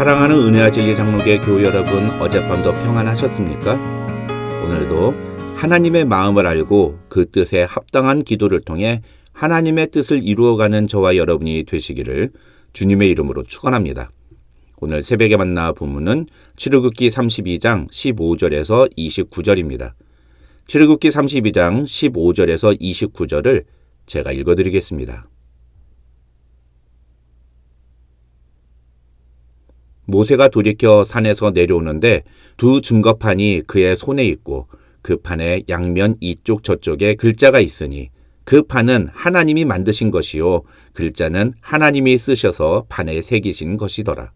사랑하는 은혜와 진리 장로교회 교우 여러분, 어젯밤도 평안하셨습니까? 오늘도 하나님의 마음을 알고 그 뜻에 합당한 기도를 통해 하나님의 뜻을 이루어가는 저와 여러분이 되시기를 주님의 이름으로 축원합니다. 오늘 새벽에 만나 본문은 출애굽기 32장 15절에서 29절입니다. 출애굽기 32장 15절에서 29절을 제가 읽어드리겠습니다. 모세가 돌이켜 산에서 내려오는데 두 증거판이 그의 손에 있고 그 판의 양면 이쪽 저쪽에 글자가 있으니 그 판은 하나님이 만드신 것이요 글자는 하나님이 쓰셔서 판에 새기신 것이더라.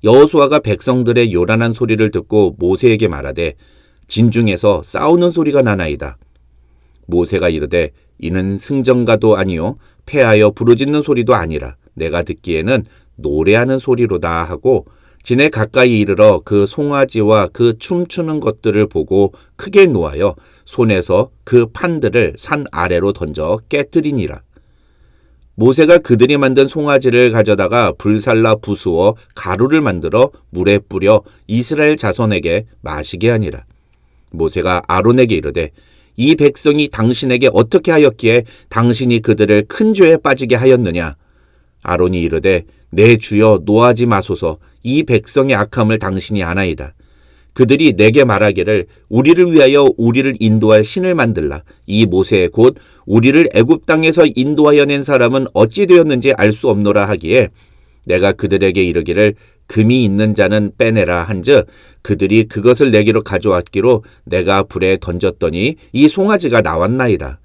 여호수아가 백성들의 요란한 소리를 듣고 모세에게 말하되 진중에서 싸우는 소리가 나나이다. 모세가 이르되 이는 승전가도 아니요 패하여 부르짖는 소리도 아니라 내가 듣기에는 노래하는 소리로다 하고 진에 가까이 이르러 그 송아지와 그 춤추는 것들을 보고 크게 노하여 손에서 그 판들을 산 아래로 던져 깨뜨리니라. 모세가 그들이 만든 송아지를 가져다가 불살라 부수어 가루를 만들어 물에 뿌려 이스라엘 자손에게 마시게 하니라. 모세가 아론에게 이르되 이 백성이 당신에게 어떻게 하였기에 당신이 그들을 큰 죄에 빠지게 하였느냐. 아론이 이르되 내 주여 노하지 마소서. 이 백성의 악함을 당신이 아나이다. 그들이 내게 말하기를 우리를 위하여 우리를 인도할 신을 만들라. 이 모세 곧 우리를 애굽 땅에서 인도하여 낸 사람은 어찌 되었는지 알 수 없노라 하기에 내가 그들에게 이르기를 금이 있는 자는 빼내라 한즉 그들이 그것을 내게로 가져왔기로 내가 불에 던졌더니 이 송아지가 나왔나이다.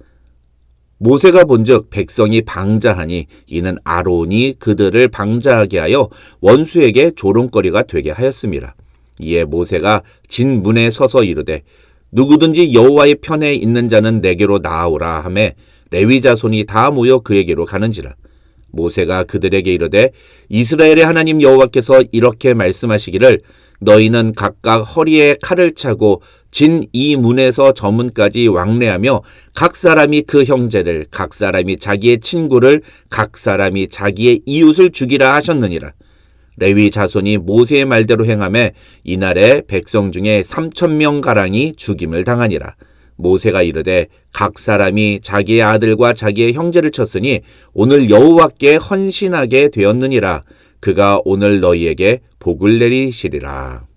모세가 본즉 백성이 방자하니 이는 아론이 그들을 방자하게 하여 원수에게 조롱거리가 되게 하였습니다. 이에 모세가 진 문에 서서 이르되 누구든지 여호와의 편에 있는 자는 내게로 나아오라 하매 레위 자손이 다 모여 그에게로 가는지라. 모세가 그들에게 이르되 이스라엘의 하나님 여호와께서 이렇게 말씀하시기를 너희는 각각 허리에 칼을 차고 진 이 문에서 저 문까지 왕래하며 각 사람이 그 형제를 각 사람이 자기의 친구를 각 사람이 자기의 이웃을 죽이라 하셨느니라. 레위 자손이 모세의 말대로 행하매 이날에 백성 중에 3,000명 가량이 죽임을 당하니라. 모세가 이르되 각 사람이 자기의 아들과 자기의 형제를 쳤으니 오늘 여호와께 헌신하게 되었느니라. 그가 오늘 너희에게 복을 내리시리라.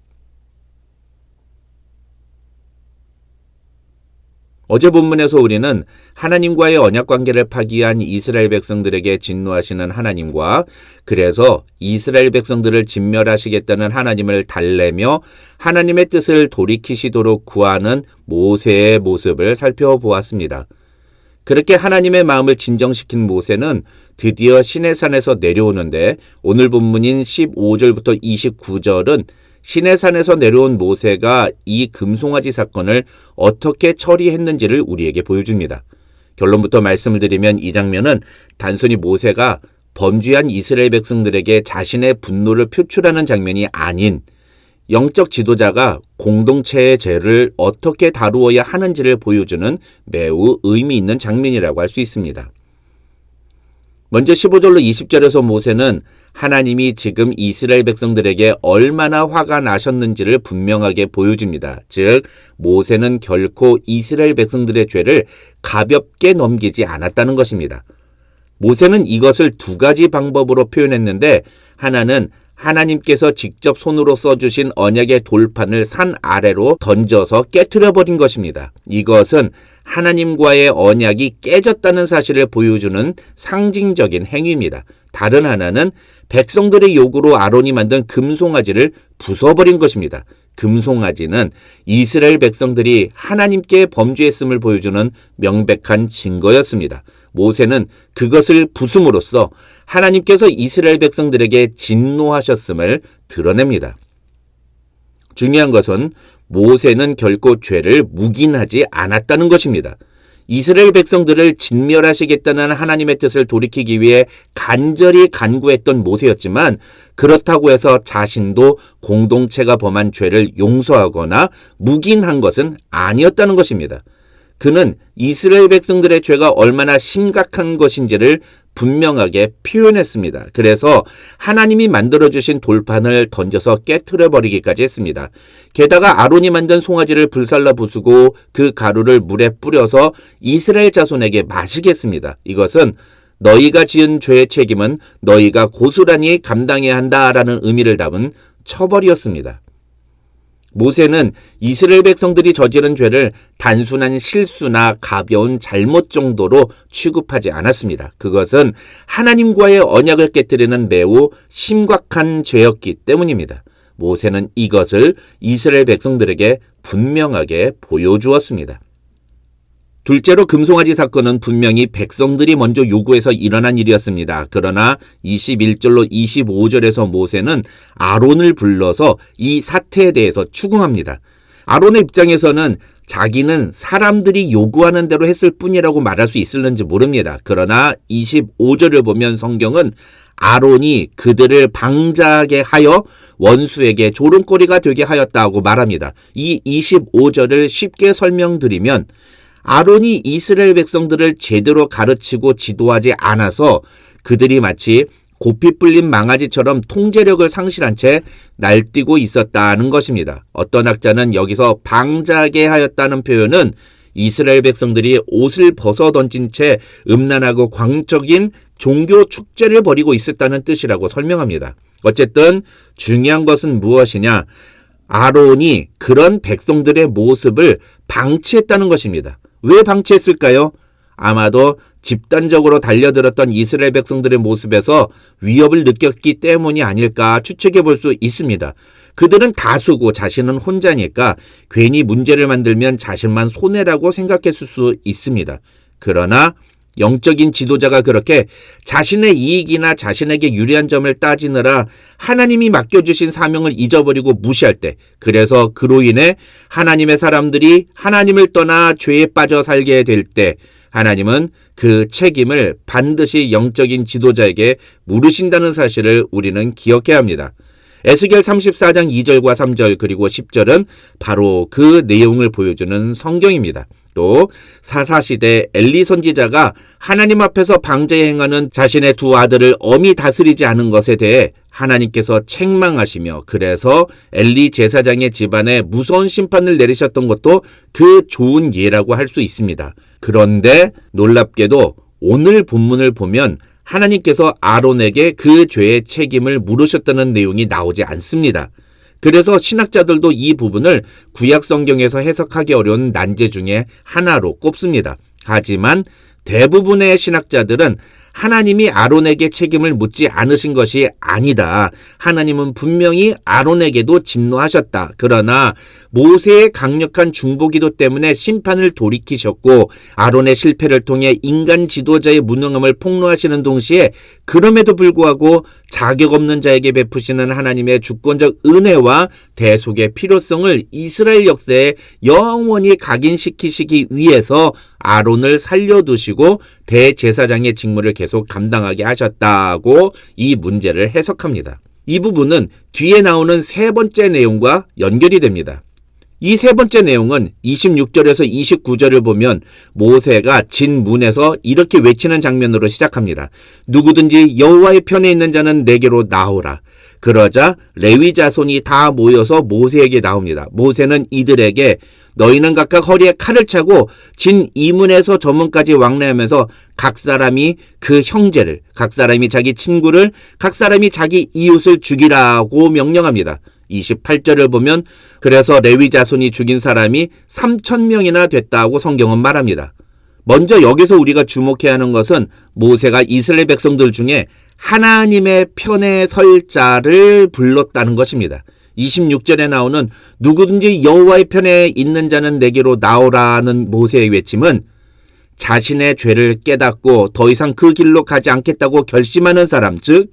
어제 본문에서 우리는 하나님과의 언약관계를 파기한 이스라엘 백성들에게 진노하시는 하나님과 그래서 이스라엘 백성들을 진멸하시겠다는 하나님을 달래며 하나님의 뜻을 돌이키시도록 구하는 모세의 모습을 살펴보았습니다. 그렇게 하나님의 마음을 진정시킨 모세는 드디어 시내산에서 내려오는데 오늘 본문인 15절부터 29절은 시내산에서 내려온 모세가 이 금송아지 사건을 어떻게 처리했는지를 우리에게 보여줍니다. 결론부터 말씀을 드리면 이 장면은 단순히 모세가 범죄한 이스라엘 백성들에게 자신의 분노를 표출하는 장면이 아닌 영적 지도자가 공동체의 죄를 어떻게 다루어야 하는지를 보여주는 매우 의미 있는 장면이라고 할 수 있습니다. 먼저 15절로 20절에서 모세는 하나님이 지금 이스라엘 백성들에게 얼마나 화가 나셨는지를 분명하게 보여줍니다. 즉 모세는 결코 이스라엘 백성들의 죄를 가볍게 넘기지 않았다는 것입니다. 모세는 이것을 두 가지 방법으로 표현했는데 하나는 하나님께서 직접 손으로 써주신 언약의 돌판을 산 아래로 던져서 깨트려버린 것입니다. 이것은 하나님과의 언약이 깨졌다는 사실을 보여주는 상징적인 행위입니다. 다른 하나는 백성들의 요구로 아론이 만든 금송아지를 부숴버린 것입니다. 금송아지는 이스라엘 백성들이 하나님께 범죄했음을 보여주는 명백한 증거였습니다. 모세는 그것을 부숨으로써 하나님께서 이스라엘 백성들에게 진노하셨음을 드러냅니다. 중요한 것은 모세는 결코 죄를 묵인하지 않았다는 것입니다. 이스라엘 백성들을 진멸하시겠다는 하나님의 뜻을 돌이키기 위해 간절히 간구했던 모세였지만 그렇다고 해서 자신도 공동체가 범한 죄를 용서하거나 묵인한 것은 아니었다는 것입니다. 그는 이스라엘 백성들의 죄가 얼마나 심각한 것인지를 분명하게 표현했습니다. 그래서 하나님이 만들어주신 돌판을 던져서 깨트려 버리기까지 했습니다. 게다가 아론이 만든 송아지를 불살라 부수고 그 가루를 물에 뿌려서 이스라엘 자손에게 마시게 했습니다. 이것은 너희가 지은 죄의 책임은 너희가 고스란히 감당해야 한다라는 의미를 담은 처벌이었습니다. 모세는 이스라엘 백성들이 저지른 죄를 단순한 실수나 가벼운 잘못 정도로 취급하지 않았습니다. 그것은 하나님과의 언약을 깨뜨리는 매우 심각한 죄였기 때문입니다. 모세는 이것을 이스라엘 백성들에게 분명하게 보여주었습니다. 둘째로 금송아지 사건은 분명히 백성들이 먼저 요구해서 일어난 일이었습니다. 그러나 21절로 25절에서 모세는 아론을 불러서 이 사태에 대해서 추궁합니다. 아론의 입장에서는 자기는 사람들이 요구하는 대로 했을 뿐이라고 말할 수 있을는지 모릅니다. 그러나 25절을 보면 성경은 아론이 그들을 방자하게 하여 원수에게 조롱거리가 되게 하였다고 말합니다. 이 25절을 쉽게 설명드리면 아론이 이스라엘 백성들을 제대로 가르치고 지도하지 않아서 그들이 마치 고삐 뿔린 망아지처럼 통제력을 상실한 채 날뛰고 있었다는 것입니다. 어떤 학자는 여기서 방자하게 하였다는 표현은 이스라엘 백성들이 옷을 벗어 던진 채 음란하고 광적인 종교 축제를 벌이고 있었다는 뜻이라고 설명합니다. 어쨌든 중요한 것은 무엇이냐? 아론이 그런 백성들의 모습을 방치했다는 것입니다. 왜 방치했을까요? 아마도 집단적으로 달려들었던 이스라엘 백성들의 모습에서 위협을 느꼈기 때문이 아닐까 추측해 볼 수 있습니다. 그들은 다수고 자신은 혼자니까 괜히 문제를 만들면 자신만 손해라고 생각했을 수 있습니다. 그러나 영적인 지도자가 그렇게 자신의 이익이나 자신에게 유리한 점을 따지느라 하나님이 맡겨주신 사명을 잊어버리고 무시할 때, 그래서 그로 인해 하나님의 사람들이 하나님을 떠나 죄에 빠져 살게 될 때 하나님은 그 책임을 반드시 영적인 지도자에게 물으신다는 사실을 우리는 기억해야 합니다. 에스겔 34장 2절과 3절 그리고 10절은 바로 그 내용을 보여주는 성경입니다. 또 사사시대 엘리 선지자가 하나님 앞에서 방자에 행하는 자신의 두 아들을 엄히 다스리지 않은 것에 대해 하나님께서 책망하시며 그래서 엘리 제사장의 집안에 무서운 심판을 내리셨던 것도 그 좋은 예라고 할 수 있습니다. 그런데 놀랍게도 오늘 본문을 보면 하나님께서 아론에게 그 죄의 책임을 물으셨다는 내용이 나오지 않습니다. 그래서 신학자들도 이 부분을 구약 성경에서 해석하기 어려운 난제 중에 하나로 꼽습니다. 하지만 대부분의 신학자들은 하나님이 아론에게 책임을 묻지 않으신 것이 아니다. 하나님은 분명히 아론에게도 진노하셨다. 그러나 모세의 강력한 중보기도 때문에 심판을 돌이키셨고 아론의 실패를 통해 인간 지도자의 무능함을 폭로하시는 동시에 그럼에도 불구하고 자격 없는 자에게 베푸시는 하나님의 주권적 은혜와 대속의 필요성을 이스라엘 역사에 영원히 각인시키시기 위해서 아론을 살려두시고 대제사장의 직무를 계속 감당하게 하셨다고 이 문제를 해석합니다. 이 부분은 뒤에 나오는 세 번째 내용과 연결이 됩니다. 이 세 번째 내용은 26절에서 29절을 보면 모세가 진문에서 이렇게 외치는 장면으로 시작합니다. 누구든지 여호와의 편에 있는 자는 내게로 나오라. 그러자 레위 자손이 다 모여서 모세에게 나옵니다. 모세는 이들에게 너희는 각각 허리에 칼을 차고 진 이문에서 저 문까지 왕래하면서 각 사람이 그 형제를, 각 사람이 자기 친구를, 각 사람이 자기 이웃을 죽이라고 명령합니다. 28절을 보면 그래서 레위 자손이 죽인 사람이 3,000명이나 됐다고 성경은 말합니다. 먼저 여기서 우리가 주목해야 하는 것은 모세가 이스라엘 백성들 중에 하나님의 편에 설 자를 불렀다는 것입니다. 26절에 나오는 누구든지 여호와의 편에 있는 자는 내게로 나오라는 모세의 외침은 자신의 죄를 깨닫고 더 이상 그 길로 가지 않겠다고 결심하는 사람, 즉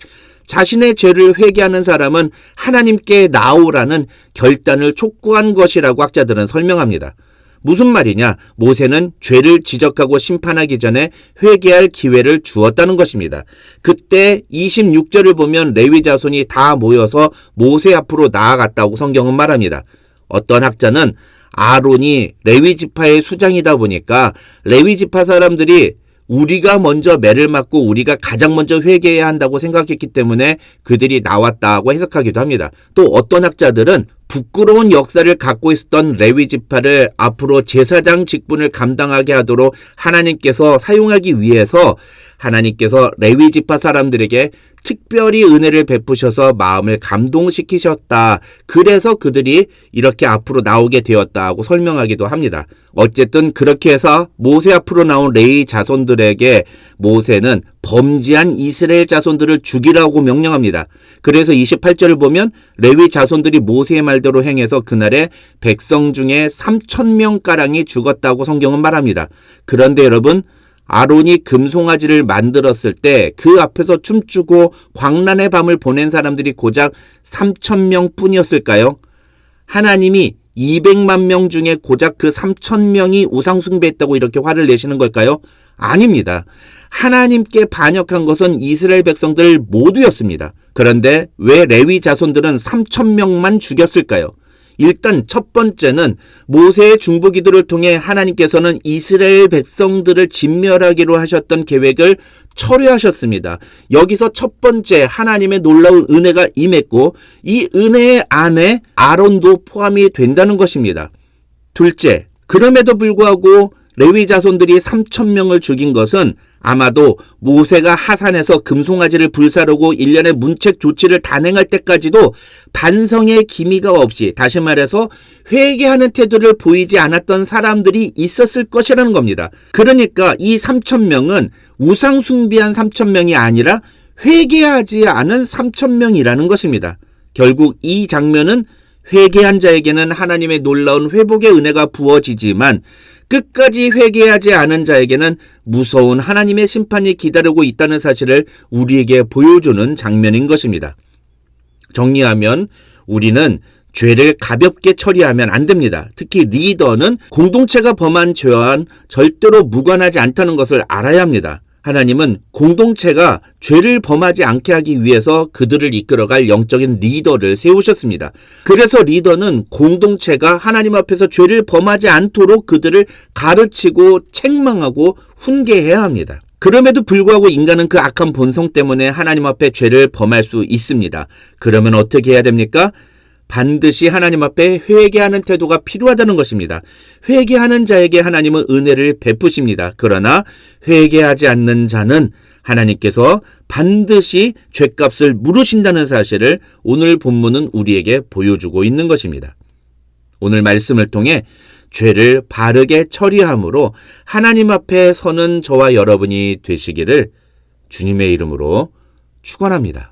자신의 죄를 회개하는 사람은 하나님께 나오라는 결단을 촉구한 것이라고 학자들은 설명합니다. 무슨 말이냐? 모세는 죄를 지적하고 심판하기 전에 회개할 기회를 주었다는 것입니다. 그때 26절을 보면 레위 자손이 다 모여서 모세 앞으로 나아갔다고 성경은 말합니다. 어떤 학자는 아론이 레위 지파의 수장이다 보니까 레위 지파 사람들이 우리가 먼저 매를 맞고 우리가 가장 먼저 회개해야 한다고 생각했기 때문에 그들이 나왔다고 해석하기도 합니다. 또 어떤 학자들은 부끄러운 역사를 갖고 있었던 레위 지파를 앞으로 제사장 직분을 감당하게 하도록 하나님께서 사용하기 위해서 하나님께서 레위 지파 사람들에게 특별히 은혜를 베푸셔서 마음을 감동시키셨다. 그래서 그들이 이렇게 앞으로 나오게 되었다고 설명하기도 합니다. 어쨌든 그렇게 해서 모세 앞으로 나온 레위 자손들에게 모세는 범죄한 이스라엘 자손들을 죽이라고 명령합니다. 그래서 28절을 보면 레위 자손들이 모세의 말대로 행해서 그날에 백성 중에 3,000명가량이 죽었다고 성경은 말합니다. 그런데 여러분, 아론이 금송아지를 만들었을 때 그 앞에서 춤추고 광란의 밤을 보낸 사람들이 고작 3,000명 뿐이었을까요? 하나님이 200만 명 중에 고작 그 3,000명이 우상숭배했다고 이렇게 화를 내시는 걸까요? 아닙니다. 하나님께 반역한 것은 이스라엘 백성들 모두였습니다. 그런데 왜 레위 자손들은 3,000명만 죽였을까요? 일단 첫 번째는 모세의 중보기도를 통해 하나님께서는 이스라엘 백성들을 진멸하기로 하셨던 계획을 철회하셨습니다. 여기서 첫 번째 하나님의 놀라운 은혜가 임했고 이 은혜 안에 아론도 포함이 된다는 것입니다. 둘째, 그럼에도 불구하고 레위 자손들이 3,000명을 죽인 것은 아마도 모세가 하산에서 금송아지를 불사르고 일련의 문책 조치를 단행할 때까지도 반성의 기미가 없이, 다시 말해서 회개하는 태도를 보이지 않았던 사람들이 있었을 것이라는 겁니다. 그러니까 이 3,000명은 우상숭배한 3,000명이 아니라 회개하지 않은 3,000명이라는 것입니다. 결국 이 장면은 회개한 자에게는 하나님의 놀라운 회복의 은혜가 부어지지만 끝까지 회개하지 않은 자에게는 무서운 하나님의 심판이 기다리고 있다는 사실을 우리에게 보여주는 장면인 것입니다. 정리하면 우리는 죄를 가볍게 처리하면 안 됩니다. 특히 리더는 공동체가 범한 죄와는 절대로 무관하지 않다는 것을 알아야 합니다. 하나님은 공동체가 죄를 범하지 않게 하기 위해서 그들을 이끌어갈 영적인 리더를 세우셨습니다. 그래서 리더는 공동체가 하나님 앞에서 죄를 범하지 않도록 그들을 가르치고 책망하고 훈계해야 합니다. 그럼에도 불구하고 인간은 그 악한 본성 때문에 하나님 앞에 죄를 범할 수 있습니다. 그러면 어떻게 해야 됩니까? 반드시 하나님 앞에 회개하는 태도가 필요하다는 것입니다. 회개하는 자에게 하나님은 은혜를 베푸십니다. 그러나 회개하지 않는 자는 하나님께서 반드시 죄값을 물으신다는 사실을 오늘 본문은 우리에게 보여주고 있는 것입니다. 오늘 말씀을 통해 죄를 바르게 처리함으로 하나님 앞에 서는 저와 여러분이 되시기를 주님의 이름으로 축원합니다.